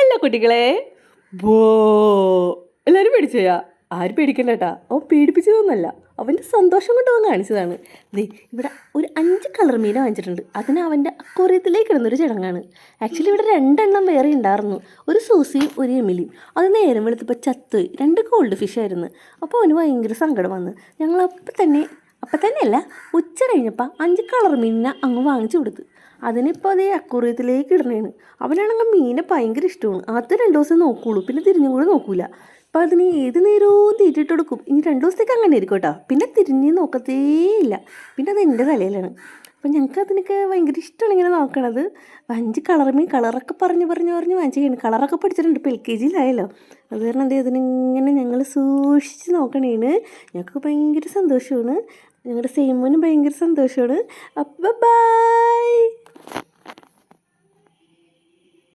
Hello കുട്ടികളെ. ബോ എല്ലാവരും പേടിച്ചോയാ? ആരും പേടിക്കണ്ട കേട്ടാ. അവൻ പേടിപ്പിച്ചതൊന്നുമല്ല, അവൻ്റെ സന്തോഷം കൊണ്ട് അവൻ കാണിച്ചതാണ്. ദേ ഇവിടെ ഒരു 5 കളർ മീൻ വാങ്ങിച്ചിട്ടുണ്ട്. അതിന് അവൻ്റെ അക്വേറിയത്തിലേക്ക് ഇടുന്നൊരു ചടങ്ങാണ്. ആക്ച്വലി ഇവിടെ 2 എണ്ണം വേറെ ഉണ്ടായിരുന്നു, ഒരു സൂസിയും ഒരു എമിലിയും. അത് നേരം വെളുത്തപ്പോൾ ചത്തുപോയി. 2 ഗോൾഡ് ഫിഷ് ആയിരുന്നു. അപ്പോൾ അവന് ഭയങ്കര സങ്കടം വന്ന് ഞങ്ങൾ അപ്പം തന്നെയല്ല, ഉച്ച കഴിഞ്ഞപ്പോൾ 5 കളർ മീനിനെ അങ്ങ് വാങ്ങിച്ചു കൊടുത്ത്. അതിനിപ്പോൾ അതേ അക്വേറിയത്തിലേക്ക് ഇടണേണ്. അവനാണെങ്കിൽ മീനെ ഭയങ്കര ഇഷ്ടമാണ്. ആദ്യത്തെ 2 ദിവസം നോക്കുകയുള്ളൂ, പിന്നെ തിരിഞ്ഞും കൂടെ നോക്കൂല. അപ്പോൾ അതിന് ഏത് നേരവും തീറ്റിട്ട് കൊടുക്കും. ഇനി 2 ദിവസത്തേക്ക് അങ്ങനെ ആയിരിക്കും കേട്ടോ. പിന്നെ തിരിഞ്ഞ് നോക്കത്തേയില്ല. പിന്നെ അത് എൻ്റെ തലയിലാണ്. അപ്പം ഞങ്ങൾക്ക് അതിനൊക്കെ ഭയങ്കര ഇഷ്ടമാണ് ഇങ്ങനെ നോക്കണത്. 5 കളർ മീൻ, കളറൊക്കെ പറഞ്ഞ് വാങ്ങിച്ചു. കളറൊക്കെ പഠിച്ചിട്ടുണ്ട്, ഇപ്പോൾ LKG-യിലായല്ലോ. അത് കാരണം എന്ത് അതിനിങ്ങനെ ഞങ്ങൾ സൂക്ഷിച്ച് നോക്കണേണ്. ഞങ്ങൾക്ക് ഭയങ്കര സന്തോഷമാണ്. ഞങ്ങളുടെ സെയിമോനും ഭയങ്കര സന്തോഷമാണ്. അപ്പം ബൈ.